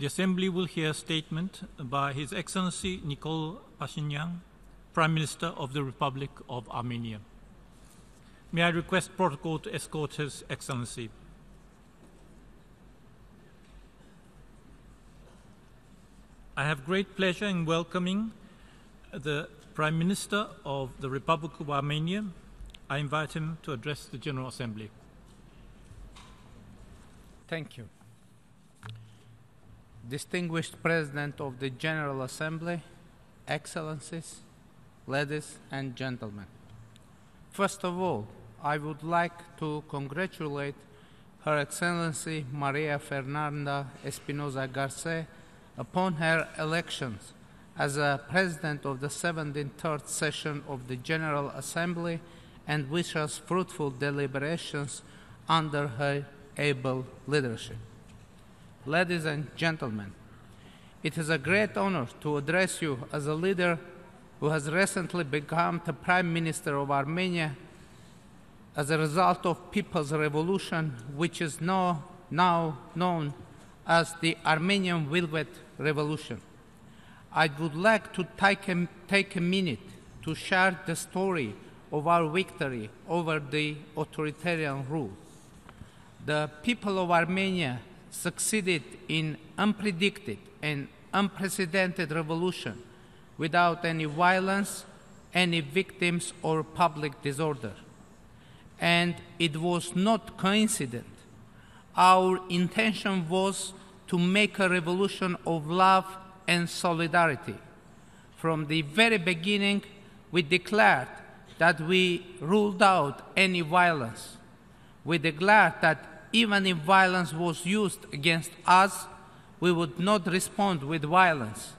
The Assembly will hear a statement by His Excellency Nikola Phashinyan, Prime Minister of the Republic of Armenia. May I request protocol to escort His Excellency. I have great pleasure in welcoming the Prime Minister of the Republic of Armenia. I invite him to address the General Assembly. Thank you. Distinguished President of the General Assembly, Excellencies, ladies and gentlemen. First of all, I would like to congratulate Her Excellency Maria Fernanda Espinosa Garce upon her elections as a President of the 73rd session of the General Assembly and wish us fruitful deliberations under her able leadership. Ladies and gentlemen, it is a great honor to address you as a leader who has recently become the Prime Minister of Armenia as a result of People's Revolution, which is now known as the Armenian Velvet Revolution. I would like to take a minute to share the story of our victory over the authoritarian rule. The people of Armenia succeeded in unpredicted and unprecedented revolution without any violence, any victims, or public disorder. And it was not coincident. Our intention was to make a revolution of love and solidarity. From the very beginning, we declared that we ruled out any violence. We declared that even if violence was used against us, we would not respond with violence.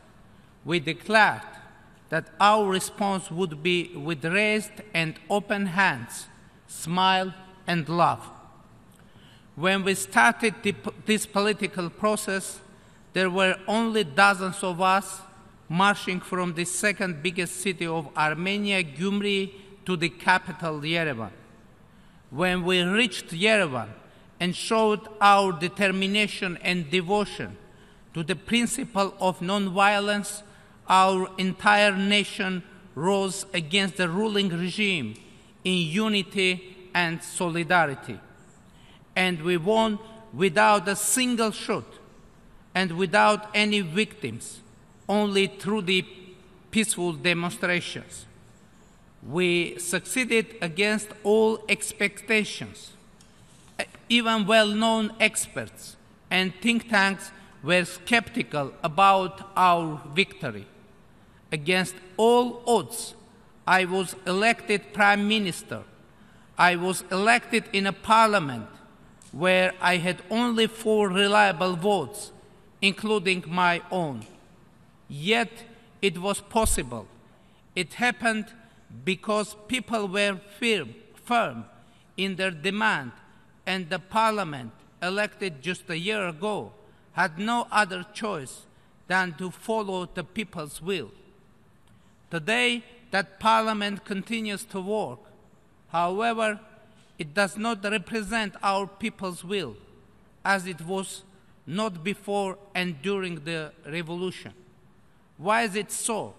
We declared that our response would be with raised and open hands, smile and love. When we started this political process, there were only dozens of us marching from the second biggest city of Armenia, Gyumri, to the capital, Yerevan. When we reached Yerevan and showed our determination and devotion to the principle of nonviolence, our entire nation rose against the ruling regime in unity and solidarity. And we won without a single shot and without any victims, only through the peaceful demonstrations. We succeeded against all expectations. Even well-known experts and think tanks were skeptical about our victory. Against all odds, I was elected Prime Minister. I was elected in a parliament where I had only 4 reliable votes, including my own. Yet it was possible. It happened because people were firm in their demand, and the parliament, elected just a year ago, had no other choice than to follow the people's will. Today, that parliament continues to work. However, it does not represent our people's will, as it was not before and during the revolution. Why is it so?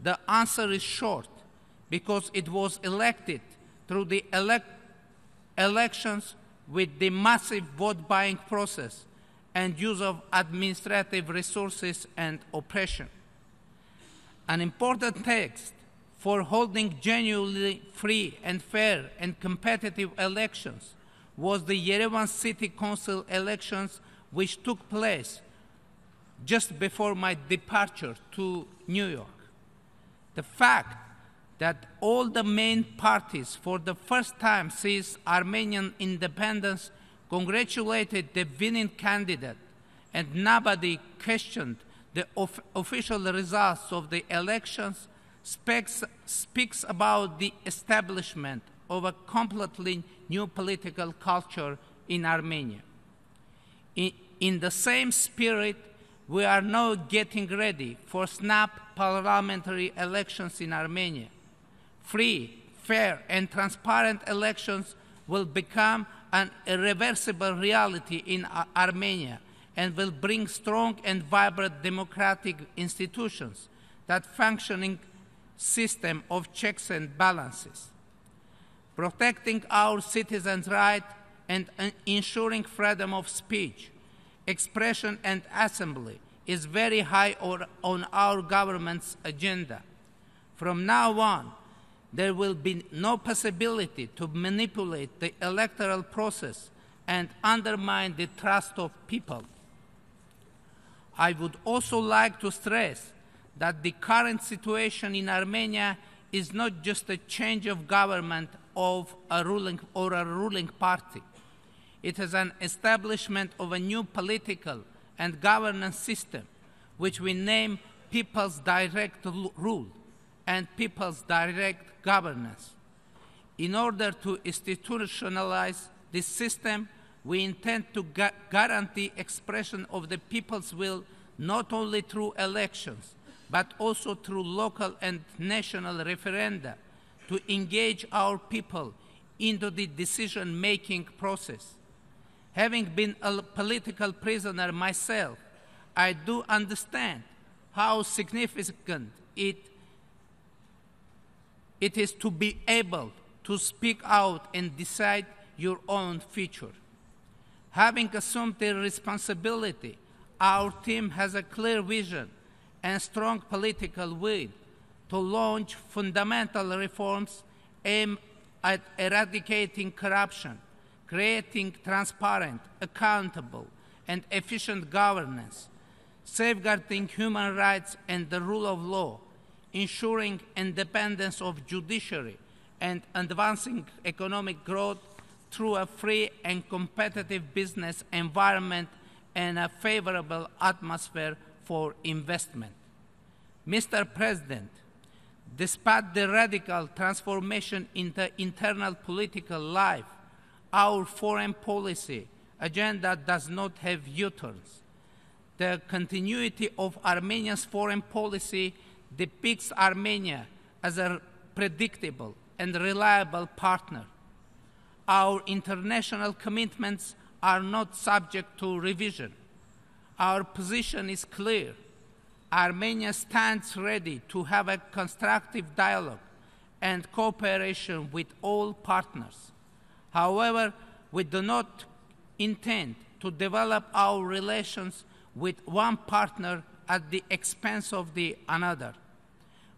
The answer is short, because it was elected through the elections with the massive vote-buying process and use of administrative resources and oppression. An important text for holding genuinely free and fair and competitive elections was the Yerevan City Council elections, which took place just before my departure to New York. The fact that all the main parties for the first time since Armenian independence congratulated the winning candidate and nobody questioned the official results of the elections speaks about the establishment of a completely new political culture in Armenia. In the same spirit, we are now getting ready for snap parliamentary elections in Armenia. Free, fair, and transparent elections will become an irreversible reality in Armenia, and will bring strong and vibrant democratic institutions that functioning system of checks and balances. Protecting our citizens' rights and ensuring freedom of speech, expression and assembly is very high on our government's agenda. From now on, there will be no possibility to manipulate the electoral process and undermine the trust of people. I would also like to stress that the current situation in Armenia is not just a change of government of a ruling party. It is an establishment of a new political and governance system, which we name People's Direct Rule and People's Direct Governance. In order to institutionalize this system, we intend to guarantee expression of the people's will not only through elections, but also through local and national referenda to engage our people into the decision-making process. Having been a political prisoner myself, I do understand how significant it is to be able to speak out and decide your own future. Having assumed the responsibility, our team has a clear vision and strong political will to launch fundamental reforms aimed at eradicating corruption, creating transparent, accountable, and efficient governance, safeguarding human rights and the rule of law, ensuring independence of judiciary, and advancing economic growth through a free and competitive business environment and a favorable atmosphere for investment. Mr. President, despite the radical transformation in the internal political life, our foreign policy agenda does not have U-turns. The continuity of Armenia's foreign policy depicts Armenia as a predictable and reliable partner. Our international commitments are not subject to revision. Our position is clear. Armenia stands ready to have a constructive dialogue and cooperation with all partners. However, we do not intend to develop our relations with one partner at the expense of the another.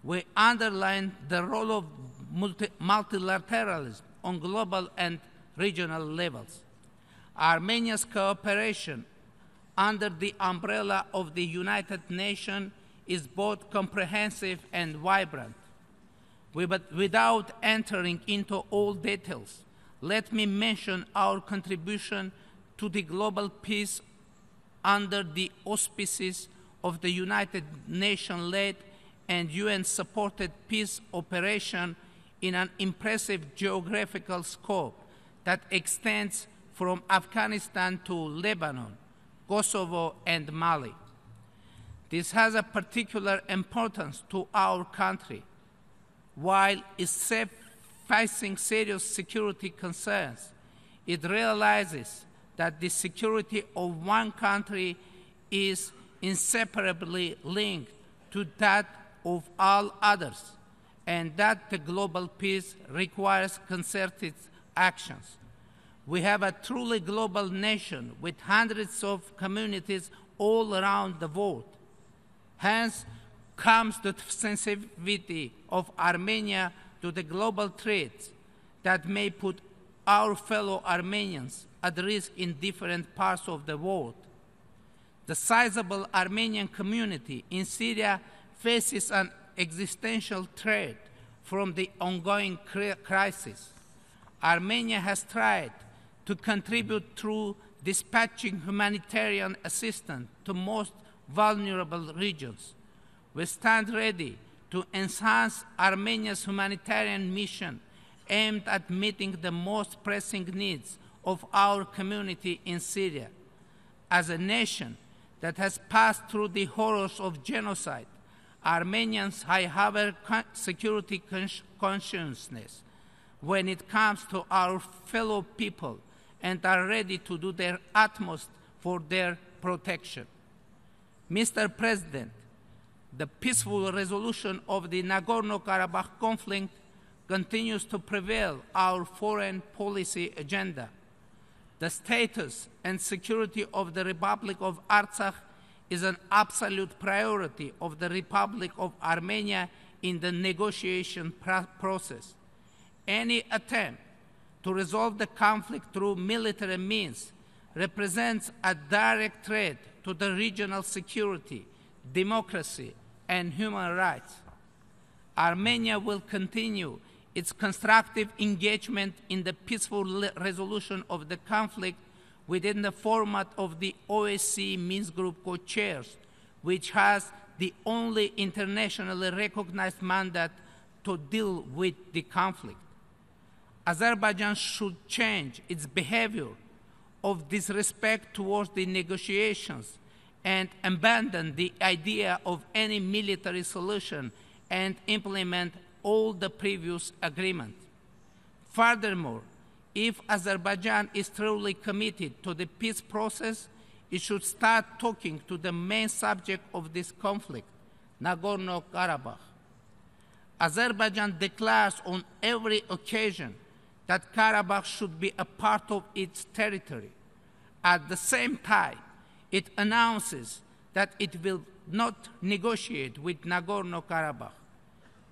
We underline the role of multilateralism on global and regional levels. Armenia's cooperation under the umbrella of the United Nations is both comprehensive and vibrant. But without entering into all details, let me mention our contribution to the global peace under the auspices of the United Nations-led and UN-supported peace operation in an impressive geographical scope that extends from Afghanistan to Lebanon, Kosovo, and Mali. This has a particular importance to our country. While it's facing serious security concerns, it realizes that the security of one country is inseparably linked to that of all others, and that the global peace requires concerted actions. We have a truly global nation with hundreds of communities all around the world. Hence comes the sensitivity of Armenia to the global threats that may put our fellow Armenians at risk in different parts of the world. The sizable Armenian community in Syria faces an existential threat from the ongoing crisis. Armenia has tried to contribute through dispatching humanitarian assistance to most vulnerable regions. We stand ready to enhance Armenia's humanitarian mission aimed at meeting the most pressing needs of our community in Syria. As a nation that has passed through the horrors of genocide, Armenians have a security consciousness when it comes to our fellow people and are ready to do their utmost for their protection. Mr. President, the peaceful resolution of the Nagorno-Karabakh conflict continues to prevail our foreign policy agenda. The status and security of the Republic of Artsakh is an absolute priority of the Republic of Armenia in the negotiation process. Any attempt to resolve the conflict through military means represents a direct threat to the regional security, democracy, and human rights. Armenia will continue its constructive engagement in the peaceful resolution of the conflict within the format of the OSCE Minsk Group co-chairs, which has the only internationally recognized mandate to deal with the conflict. Azerbaijan should change its behavior of disrespect towards the negotiations and abandon the idea of any military solution and implement all the previous agreements. Furthermore, if Azerbaijan is truly committed to the peace process, it should start talking to the main subject of this conflict, Nagorno-Karabakh. Azerbaijan declares on every occasion that Karabakh should be a part of its territory. At the same time, it announces that it will not negotiate with Nagorno-Karabakh.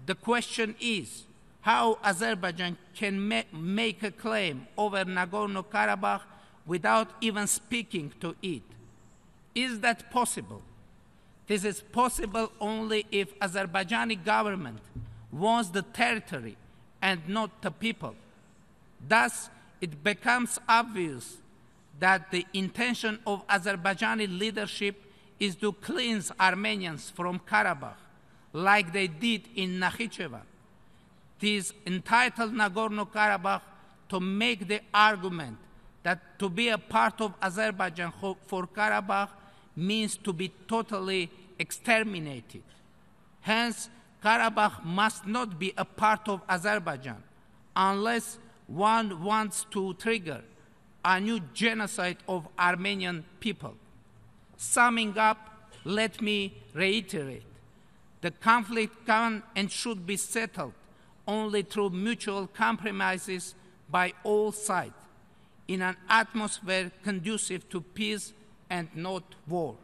The question is how Azerbaijan can make a claim over Nagorno-Karabakh without even speaking to it. Is that possible? This is possible only if Azerbaijani government wants the territory and not the people. Thus, it becomes obvious that the intention of Azerbaijani leadership is to cleanse Armenians from Karabakh, like they did in Nakhichevan. It is entitled Nagorno-Karabakh to make the argument that to be a part of Azerbaijan for Karabakh means to be totally exterminated. Hence, Karabakh must not be a part of Azerbaijan unless one wants to trigger a new genocide of Armenian people. Summing up, let me reiterate. The conflict can and should be settled only through mutual compromises by all sides, in an atmosphere conducive to peace and not war.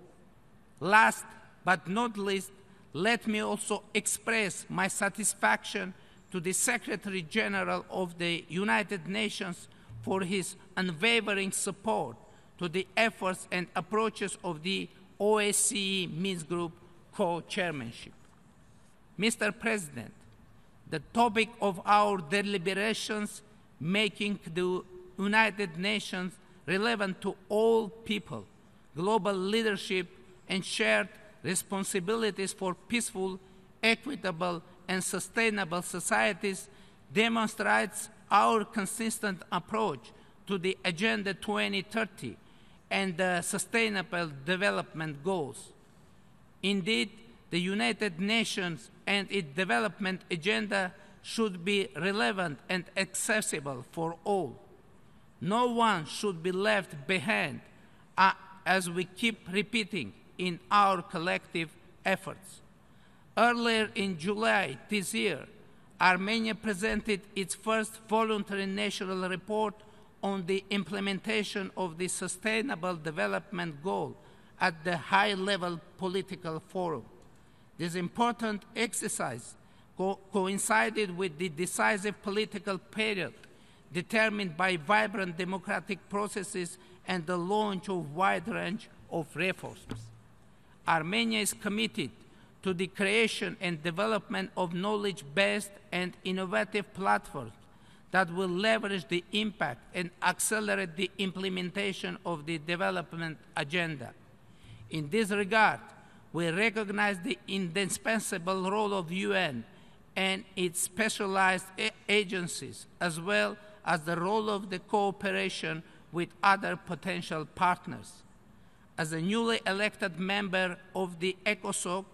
Last but not least, let me also express my satisfaction to the Secretary General of the United Nations for his unwavering support to the efforts and approaches of the OSCE Minsk Group co-chairmanship. Mr. President, the topic of our deliberations making the United Nations relevant to all people, global leadership, and shared responsibilities for peaceful, equitable, and sustainable societies demonstrates our consistent approach to the Agenda 2030 and the Sustainable Development Goals. Indeed, the United Nations and its development agenda should be relevant and accessible for all. No one should be left behind, as we keep repeating in our collective efforts. Earlier in July this year, Armenia presented its first voluntary national report on the implementation of the Sustainable Development Goal at the high-level political forum. This important exercise coincided with the decisive political period determined by vibrant democratic processes and the launch of a wide range of reforms. Armenia is committed to the creation and development of knowledge-based and innovative platforms that will leverage the impact and accelerate the implementation of the development agenda. In this regard, we recognize the indispensable role of the UN and its specialized agencies, as well as the role of the cooperation with other potential partners. As a newly elected member of the ECOSOC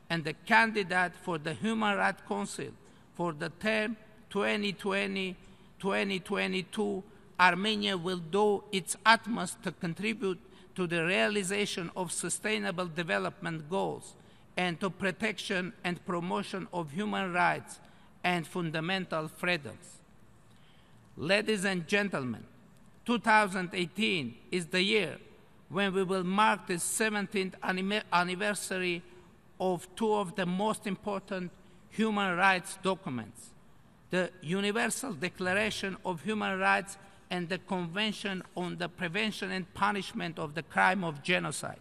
and the candidate for the Human Rights Council for the term 2020-2022, Armenia will do its utmost to contribute to the realization of sustainable development goals and to protection and promotion of human rights and fundamental freedoms. Ladies and gentlemen, 2018 is the year when we will mark the 17th anniversary of two of the most important human rights documents, the Universal Declaration of Human Rights and the Convention on the Prevention and Punishment of the Crime of Genocide.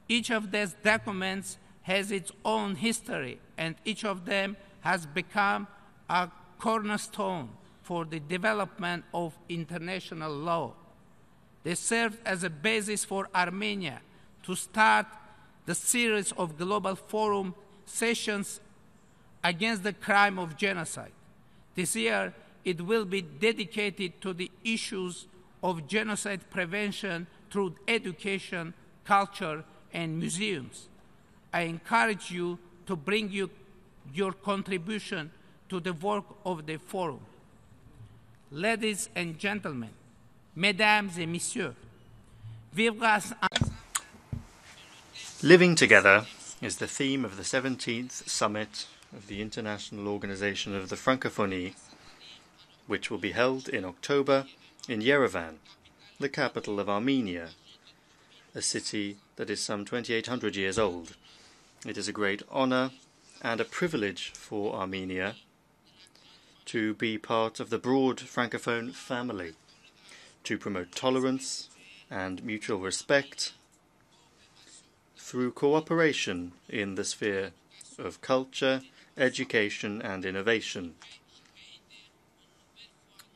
Each of these documents has its own history, and each of them has become a cornerstone for the development of international law. They served as a basis for Armenia to start the series of global forum sessions against the crime of genocide. This year, it will be dedicated to the issues of genocide prevention through education, culture, and museums. I encourage you to bring your contribution to the work of the forum. Ladies and gentlemen, mesdames et messieurs, vivre Living together is the theme of the 17th Summit of the International Organization of the Francophonie, which will be held in October in Yerevan, the capital of Armenia, a city that is some 2,800 years old. It is a great honor and a privilege for Armenia to be part of the broad Francophone family, to promote tolerance and mutual respect through cooperation in the sphere of culture, education, and innovation.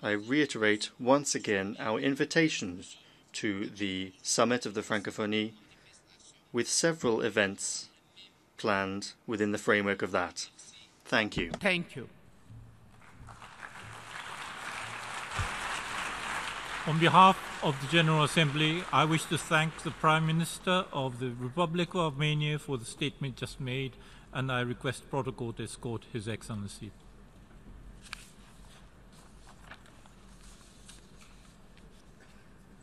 I reiterate once again our invitations to the Summit of the Francophonie, with several events planned within the framework of that. Thank you. Thank you. On behalf of the General Assembly, I wish to thank the Prime Minister of the Republic of Armenia for the statement just made, and I request protocol to escort His Excellency.